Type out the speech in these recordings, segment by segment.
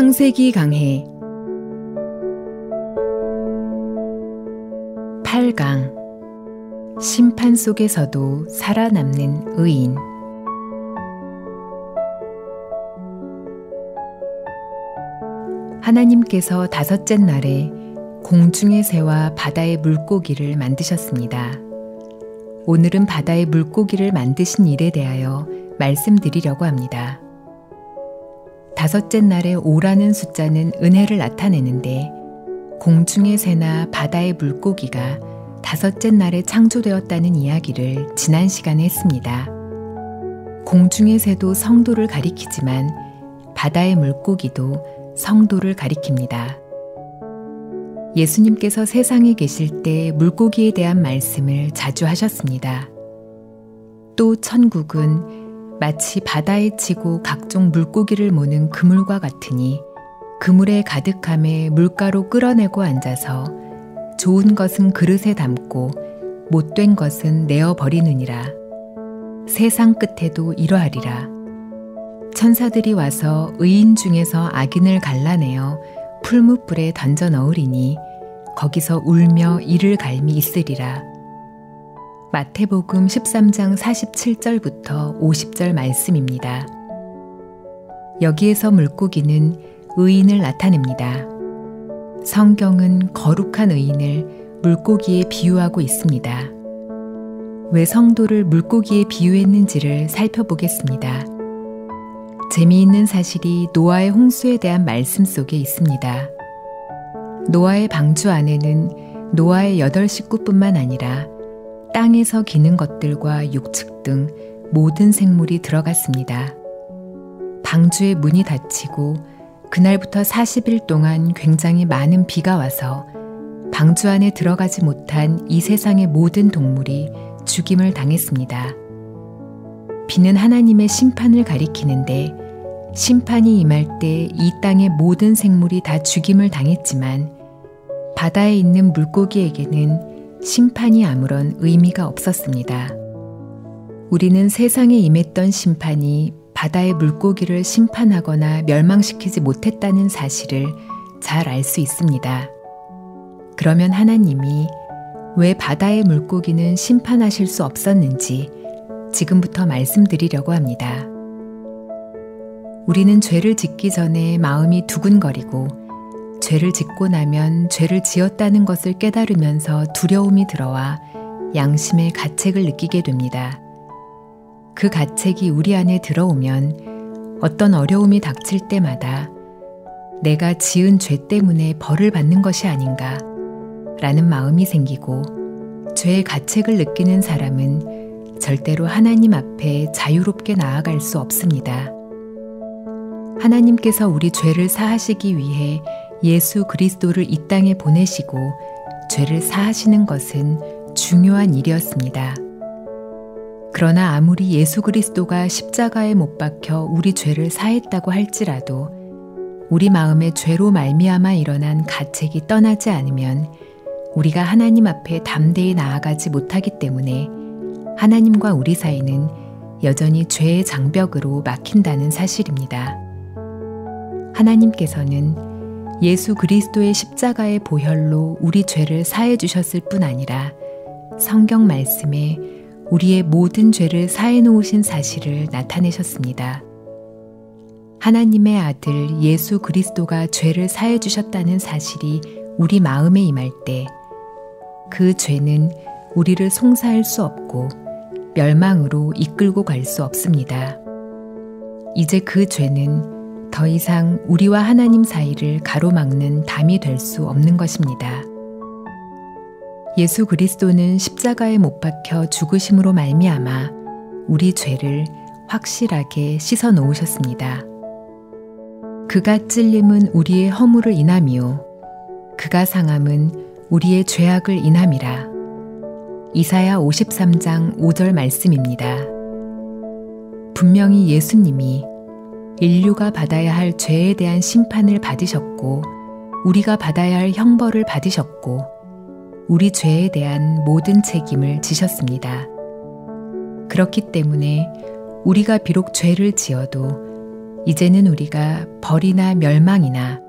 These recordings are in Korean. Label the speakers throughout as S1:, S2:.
S1: 창세기 강해 8강 심판 속에서도 살아남는 의인. 하나님께서 다섯째 날에 공중의 새와 바다의 물고기를 만드셨습니다. 오늘은 바다의 물고기를 만드신 일에 대하여 말씀드리려고 합니다. 다섯째 날에 5라는 숫자는 은혜를 나타내는데 공중의 새나 바다의 물고기가 다섯째 날에 창조되었다는 이야기를 지난 시간에 했습니다. 공중의 새도 성도를 가리키지만 바다의 물고기도 성도를 가리킵니다. 예수님께서 세상에 계실 때 물고기에 대한 말씀을 자주 하셨습니다. 또 천국은 마치 바다에 치고 각종 물고기를 모는 그물과 같으니 그물에 가득함에 물가로 끌어내고 앉아서 좋은 것은 그릇에 담고 못된 것은 내어버리느니라. 세상 끝에도 이러하리라. 천사들이 와서 의인 중에서 악인을 갈라내어 풀무불에 던져 넣으리니 거기서 울며 이를 갈미 있으리라. 마태복음 13장 47절부터 50절 말씀입니다. 여기에서 물고기는 의인을 나타냅니다. 성경은 거룩한 의인을 물고기에 비유하고 있습니다. 왜 성도를 물고기에 비유했는지를 살펴보겠습니다. 재미있는 사실이 노아의 홍수에 대한 말씀 속에 있습니다. 노아의 방주 안에는 노아의 8 식구뿐만 아니라 땅에서 기는 것들과 육축 등 모든 생물이 들어갔습니다. 방주의 문이 닫히고 그날부터 40일 동안 굉장히 많은 비가 와서 방주 안에 들어가지 못한 이 세상의 모든 동물이 죽임을 당했습니다. 비는 하나님의 심판을 가리키는데 심판이 임할 때 이 땅의 모든 생물이 다 죽임을 당했지만 바다에 있는 물고기에게는 심판이 아무런 의미가 없었습니다. 우리는 세상에 임했던 심판이 바다의 물고기를 심판하거나 멸망시키지 못했다는 사실을 잘 알 수 있습니다. 그러면 하나님이 왜 바다의 물고기는 심판하실 수 없었는지 지금부터 말씀드리려고 합니다. 우리는 죄를 짓기 전에 마음이 두근거리고 죄를 짓고 나면 죄를 지었다는 것을 깨달으면서 두려움이 들어와 양심의 가책을 느끼게 됩니다. 그 가책이 우리 안에 들어오면 어떤 어려움이 닥칠 때마다 내가 지은 죄 때문에 벌을 받는 것이 아닌가 라는 마음이 생기고 죄의 가책을 느끼는 사람은 절대로 하나님 앞에 자유롭게 나아갈 수 없습니다. 하나님께서 우리 죄를 사하시기 위해 예수 그리스도를 이 땅에 보내시고 죄를 사하시는 것은 중요한 일이었습니다. 그러나 아무리 예수 그리스도가 십자가에 못 박혀 우리 죄를 사했다고 할지라도 우리 마음의 죄로 말미암아 일어난 가책이 떠나지 않으면 우리가 하나님 앞에 담대히 나아가지 못하기 때문에 하나님과 우리 사이는 여전히 죄의 장벽으로 막힌다는 사실입니다. 하나님께서는 예수 그리스도의 십자가의 보혈로 우리 죄를 사해 주셨을 뿐 아니라 성경 말씀에 우리의 모든 죄를 사해 놓으신 사실을 나타내셨습니다. 하나님의 아들 예수 그리스도가 죄를 사해 주셨다는 사실이 우리 마음에 임할 때 그 죄는 우리를 송사할 수 없고 멸망으로 이끌고 갈 수 없습니다. 이제 그 죄는 더 이상 우리와 하나님 사이를 가로막는 담이 될 수 없는 것입니다. 예수 그리스도는 십자가에 못 박혀 죽으심으로 말미암아 우리 죄를 확실하게 씻어 놓으셨습니다. 그가 찔림은 우리의 허물을 인함이요 그가 상함은 우리의 죄악을 인함이라. 이사야 53장 5절 말씀입니다. 분명히 예수님이 인류가 받아야 할 죄에 대한 심판을 받으셨고 우리가 받아야 할 형벌을 받으셨고 우리 죄에 대한 모든 책임을 지셨습니다. 그렇기 때문에 우리가 비록 죄를 지어도 이제는 우리가 벌이나 멸망이나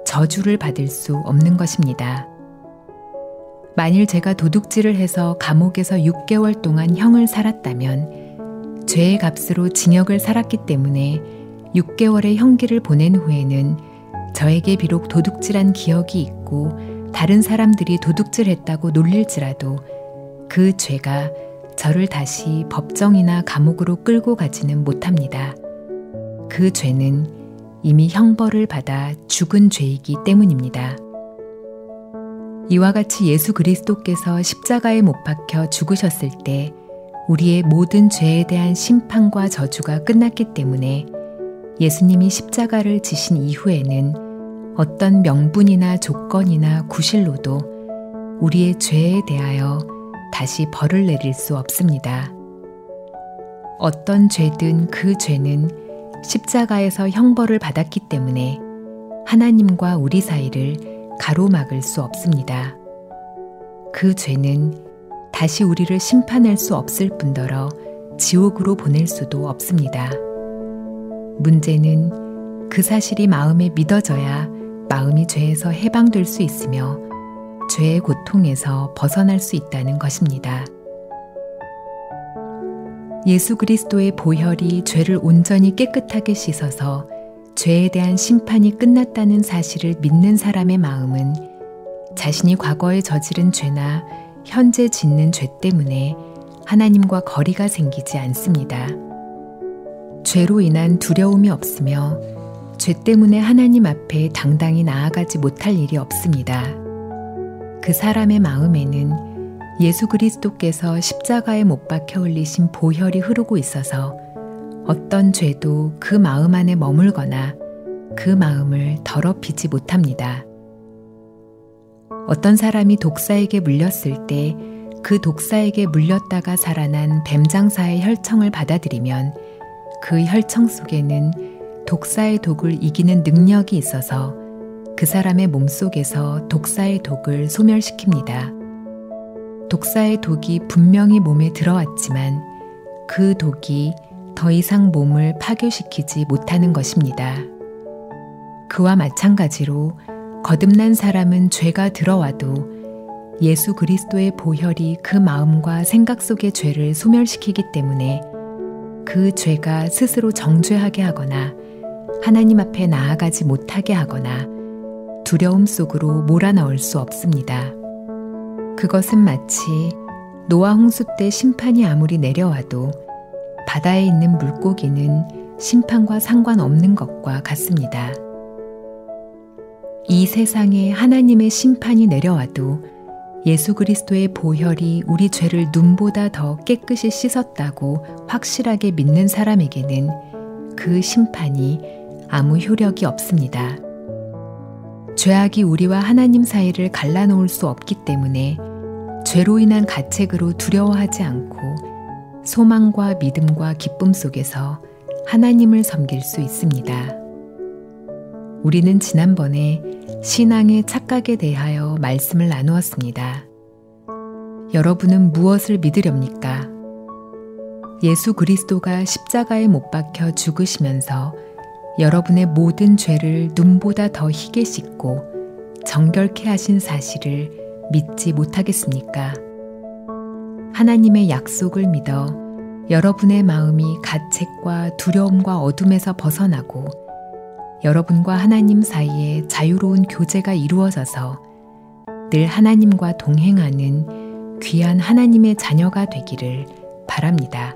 S1: 저주를 받을 수 없는 것입니다. 만일 제가 도둑질을 해서 감옥에서 6개월 동안 형을 살았다면 죄의 값으로 징역을 살았기 때문에 6개월의 형기를 보낸 후에는 저에게 비록 도둑질한 기억이 있고 다른 사람들이 도둑질했다고 놀릴지라도 그 죄가 저를 다시 법정이나 감옥으로 끌고 가지는 못합니다. 그 죄는 이미 형벌을 받아 죽은 죄이기 때문입니다. 이와 같이 예수 그리스도께서 십자가에 못 박혀 죽으셨을 때 우리의 모든 죄에 대한 심판과 저주가 끝났기 때문에 예수님이 십자가를 지신 이후에는 어떤 명분이나 조건이나 구실로도 우리의 죄에 대하여 다시 벌을 내릴 수 없습니다. 어떤 죄든 그 죄는 십자가에서 형벌을 받았기 때문에 하나님과 우리 사이를 가로막을 수 없습니다. 그 죄는 다시 우리를 심판할 수 없을 뿐더러 지옥으로 보낼 수도 없습니다. 문제는 그 사실이 마음에 믿어져야 마음이 죄에서 해방될 수 있으며 죄의 고통에서 벗어날 수 있다는 것입니다. 예수 그리스도의 보혈이 죄를 온전히 깨끗하게 씻어서 죄에 대한 심판이 끝났다는 사실을 믿는 사람의 마음은 자신이 과거에 저지른 죄나 현재 짓는 죄 때문에 하나님과 거리가 생기지 않습니다. 죄로 인한 두려움이 없으며 죄 때문에 하나님 앞에 당당히 나아가지 못할 일이 없습니다. 그 사람의 마음에는 예수 그리스도께서 십자가에 못 박혀 흘리신 보혈이 흐르고 있어서 어떤 죄도 그 마음 안에 머물거나 그 마음을 더럽히지 못합니다. 어떤 사람이 독사에게 물렸을 때 그 독사에게 물렸다가 살아난 뱀장사의 혈청을 받아들이면 그 혈청 속에는 독사의 독을 이기는 능력이 있어서 그 사람의 몸속에서 독사의 독을 소멸시킵니다. 독사의 독이 분명히 몸에 들어왔지만 그 독이 더 이상 몸을 파괴시키지 못하는 것입니다. 그와 마찬가지로 거듭난 사람은 죄가 들어와도 예수 그리스도의 보혈이 그 마음과 생각 속의 죄를 소멸시키기 때문에 그 죄가 스스로 정죄하게 하거나 하나님 앞에 나아가지 못하게 하거나 두려움 속으로 몰아넣을 수 없습니다. 그것은 마치 노아 홍수 때 심판이 아무리 내려와도 바다에 있는 물고기는 심판과 상관없는 것과 같습니다. 이 세상에 하나님의 심판이 내려와도 예수 그리스도의 보혈이 우리 죄를 눈보다 더 깨끗이 씻었다고 확실하게 믿는 사람에게는 그 심판이 아무 효력이 없습니다. 죄악이 우리와 하나님 사이를 갈라놓을 수 없기 때문에 죄로 인한 가책으로 두려워하지 않고 소망과 믿음과 기쁨 속에서 하나님을 섬길 수 있습니다. 우리는 지난번에 신앙의 착각에 대하여 말씀을 나누었습니다. 여러분은 무엇을 믿으렵니까? 예수 그리스도가 십자가에 못 박혀 죽으시면서 여러분의 모든 죄를 눈보다 더 희게 씻고 정결케 하신 사실을 믿지 못하겠습니까? 하나님의 약속을 믿어 여러분의 마음이 가책과 두려움과 어둠에서 벗어나고 여러분과 하나님 사이에 자유로운 교제가 이루어져서 늘 하나님과 동행하는 귀한 하나님의 자녀가 되기를 바랍니다.